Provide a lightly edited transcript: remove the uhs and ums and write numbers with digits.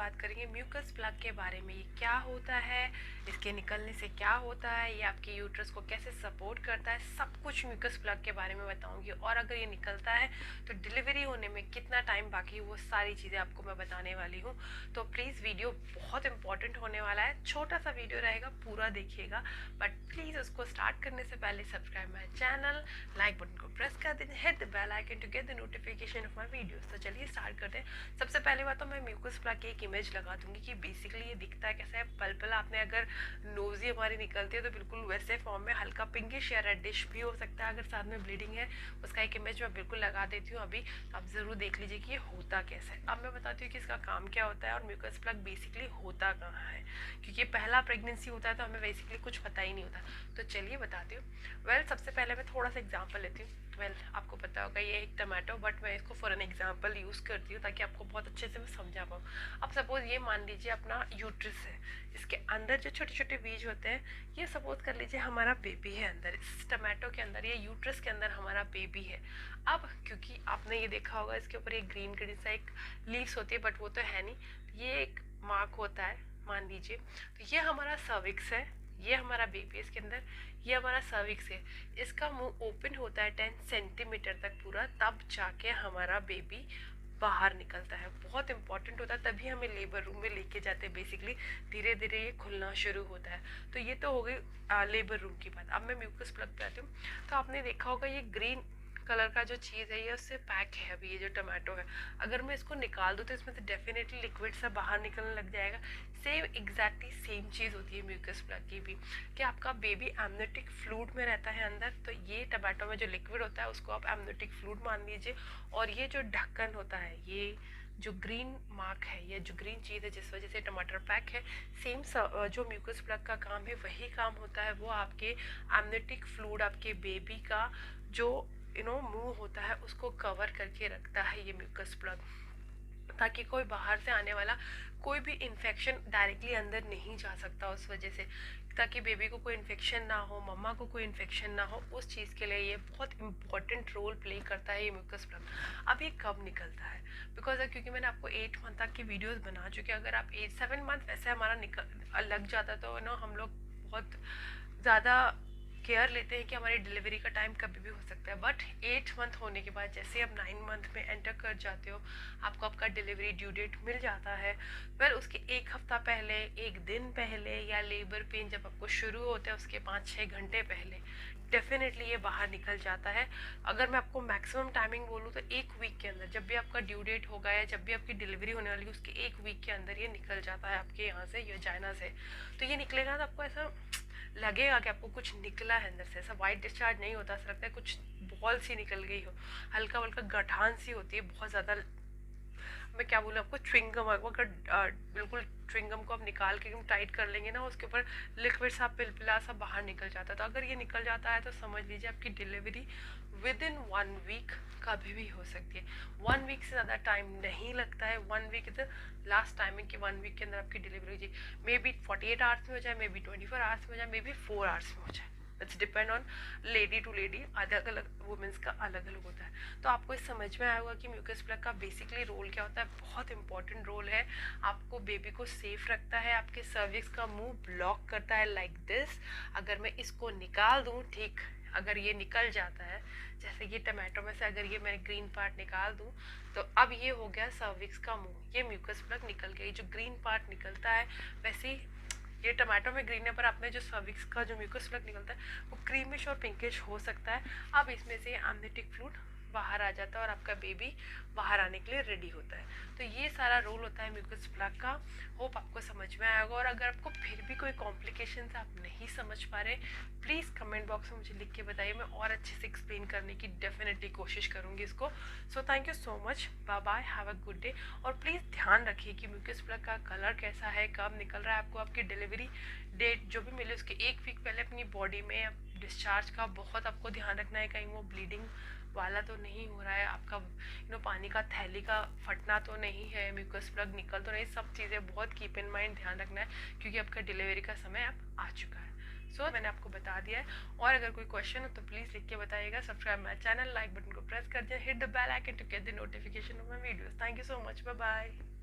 बात करेंगे mucus plug के बारे में। ये क्या होता है, इसके निकलने से क्या होता है, ये आपके यूट्रस को कैसे सपोर्ट करता है, सब कुछ म्यूकस प्लग के बारे में बताऊंगी। और अगर ये निकलता है तो डिलीवरी होने में कितना टाइम बाकी, वो सारी चीज़ें आपको मैं बताने वाली हूँ। तो प्लीज़ वीडियो बहुत इंपॉर्टेंट होने वाला है, छोटा सा वीडियो रहेगा, पूरा देखिएगा। बट प्लीज़ उसको स्टार्ट करने से पहले subscribe my channel, like button को प्रेस कर दें, hit the bell icon to get the notification of my videos. तो चलिए स्टार्ट करते हैं। सबसे पहले बात तो मैं म्यूकस प्लग की एक इमेज लगा दूंगी कि बेसिकली ये दिखता है कैसा है। पल पल आपने अगर नोजी हमारी निकलती है तो बिल्कुल वैसे फॉर्म में हल्का पिंकिश या रेडिश भी हो सकता है। अगर साथ में ब्लीडिंग है उसका एक इमेज मैं बिल्कुल लगा देती हूँ अभी, तो आप ज़रूर देख लीजिए कि ये होता कैसा है। अब मैं बताती हूँ कि इसका काम क्या होता है और म्यूकस प्लग बेसिकली होता कहाँ है, क्योंकि पहला प्रेगनेंसी होता है तो हमें बेसिकली कुछ पता ही नहीं होता। तो चलिए बताती हूँ। सबसे पहले मैं थोड़ा सा एग्जाम्पल लेती हूँ। आपको पता होगा ये एक टमाटो, बट मैं इसको फॉर एन एग्जाम्पल यूज़ करती हूँ ताकि आपको बहुत अच्छे से मैं समझा पाऊँ। अब सपोज ये मान लीजिए अपना यूट्रस है, इसके अंदर जो छोटे छोटे बीज होते हैं, ये सपोज कर लीजिए हमारा बेबी है अंदर, इस टमाटो के अंदर, ये यूट्रस के अंदर हमारा बेबी है। अब क्योंकि आपने ये देखा होगा इसके ऊपर एक ग्रीन ग्रीन सा एक लीव्स होती है, बट वो तो है नहीं, ये एक मार्क होता है मान लीजिए। तो ये हमारा सर्विक्स है, ये हमारा बेबी इसके अंदर, ये हमारा सर्विक्स है। इसका मुंह ओपन होता है 10 सेंटीमीटर तक पूरा, तब जाके हमारा बेबी बाहर निकलता है। बहुत इंपॉर्टेंट होता है, तभी हमें लेबर रूम में लेके जाते हैं। बेसिकली धीरे धीरे ये खुलना शुरू होता है। तो ये तो हो गई लेबर रूम की बात। अब मैं म्यूकस प्लग पे आती हूँ। तो आपने देखा होगा ये ग्रीन कलर का जो चीज़ है ये उससे पैक है। अभी ये जो टमाटो है, अगर मैं इसको निकाल दूँ तो इसमें से डेफिनेटली लिक्विड सा बाहर निकलने लग जाएगा। सेम एग्जैक्टली सेम चीज़ होती है म्यूकस प्लग की भी, कि आपका बेबी एमनियोटिक फ्लूइड में रहता है अंदर। तो ये टमाटो में जो लिक्विड होता है उसको आप एमनियोटिक फ्लूइड मान लीजिए। और ये जो ढक्कन होता है, ये जो ग्रीन मार्क है, ये जो ग्रीन चीज़ है जिस वजह से टमाटर पैक है, सेम जो म्यूकस प्लग का काम है वही काम होता है। वो आपके एमनियोटिक फ्लूइड, आपके बेबी का जो मुंह होता है उसको कवर करके रखता है ये म्यूकस प्लग, ताकि कोई बाहर से आने वाला कोई भी इन्फेक्शन डायरेक्टली अंदर नहीं जा सकता उस वजह से, ताकि बेबी को कोई इन्फेक्शन ना हो, मम्मा को कोई इन्फेक्शन ना हो। उस चीज़ के लिए ये बहुत इंपॉर्टेंट रोल प्ले करता है ये म्यूकस प्लग। अब ये कब निकलता है, बिकॉज क्योंकि मैंने आपको 8 मंथ तक की वीडियोस बना चुकी है। अगर आप 7 मंथ वैसे हमारा लग जाता तो हम लोग बहुत ज़्यादा केयर लेते हैं कि हमारी डिलीवरी का टाइम कभी भी हो सकता है। बट 8 मंथ होने के बाद जैसे आप 9 मंथ में एंटर कर जाते हो, आपको आपका डिलीवरी ड्यू डेट मिल जाता है। उसके एक हफ्ता पहले, एक दिन पहले, या लेबर पेन जब आपको शुरू होता है उसके 5-6 घंटे पहले डेफिनेटली ये बाहर निकल जाता है। अगर मैं आपको मैक्सिमम टाइमिंग बोलूँ तो 1 वीक के अंदर, जब भी आपका ड्यू डेट होगा या जब भी आपकी डिलीवरी होने वाली है उसके 1 वीक के अंदर ये निकल जाता है आपके यहाँ से, योजाइना से। तो ये निकलेगा तो आपको ऐसा लगेगा कि आपको कुछ निकला है अंदर से। ऐसा वाइट डिस्चार्ज नहीं होता, ऐसा लगता है कुछ बॉल सी निकल गई हो, हल्का हल्का गठान सी होती है बहुत ज़्यादा। मैं क्या बोलूँ आपको, च्युइंगम, अगर बिल्कुल च्युइंगम को आप निकाल के एकदम टाइट कर लेंगे ना, उसके ऊपर लिक्विड सा पिलपिला सा बाहर निकल जाता है। तो अगर ये निकल जाता है तो समझ लीजिए आपकी डिलीवरी विद इन 1 वीक कभी भी हो सकती है। 1 वीक से ज़्यादा टाइम नहीं लगता है। 1 वीक इज लास्ट टाइमिंग कि 1 वीक के अंदर आपकी डिलीवरी हो जाए। मे बी 48 आवर्स में हो जाए, मे बी 24 आवर्स में हो जाए, मे बी 4 आवर्स में हो जाए। It's depend on lady to lady, अलग अलग वुमेंस का अलग अलग होता है। तो आपको इस समझ में आया होगा कि म्यूकस प्लग का बेसिकली रोल क्या होता है। बहुत इंपॉर्टेंट रोल है, आपको बेबी को सेफ रखता है, आपके सर्विक्स का मुंह ब्लॉक करता है लाइक दिस। अगर मैं इसको निकाल दूँ, ठीक, अगर ये निकल जाता है, जैसे ये टमाटो में से अगर ये मैं ग्रीन पार्ट निकाल दूँ, तो अब ये हो गया सर्विक्स का मुंह, ये म्यूकस प्लग निकल गई। जो ग्रीन पार्ट निकलता है वैसे ही ये टमाटो में ग्रीन है, पर आपने जो सर्विक्स का जो म्यूकस प्लग निकलता है वो क्रीमिश और पिंकिश हो सकता है। अब इसमें से एमनियोटिक फ्लूइड बाहर आ जाता है और आपका बेबी बाहर आने के लिए रेडी होता है। तो ये सारा रोल होता है म्यूकस प्लग का। होप आपको समझ में आया होगा। और अगर आपको फिर भी कोई कॉम्प्लिकेशन आप नहीं समझ पा रहे, प्लीज़ कमेंट बॉक्स में मुझे लिख के बताइए, मैं और अच्छे से एक्सप्लेन करने की डेफिनेटली कोशिश करूँगी इसको। So thank you so much, bye bye, have a good day. और प्लीज़ ध्यान रखिए कि म्यूकस प्लग का कलर कैसा है, कब निकल रहा है। आपको आपकी डिलीवरी डेट जो भी मिले उसके 1 वीक पहले अपनी बॉडी में डिस्चार्ज का बहुत आपको ध्यान रखना है। कहीं वो ब्लीडिंग वाला तो नहीं हो रहा है, आपका पानी का थैली का फटना तो नहीं है, म्यूकस प्लग निकल तो नहीं, सब चीज़ें बहुत कीप इन माइंड ध्यान रखना है, क्योंकि आपका डिलीवरी का समय अब आ चुका है। सो मैंने आपको बता दिया है। और अगर कोई क्वेश्चन हो तो प्लीज़ लिख के बताइएगा। Subscribe my channel, like button को प्रेस कर दिया, hit the bell icon to get the notification of my videos. Thank you so much, bye bye.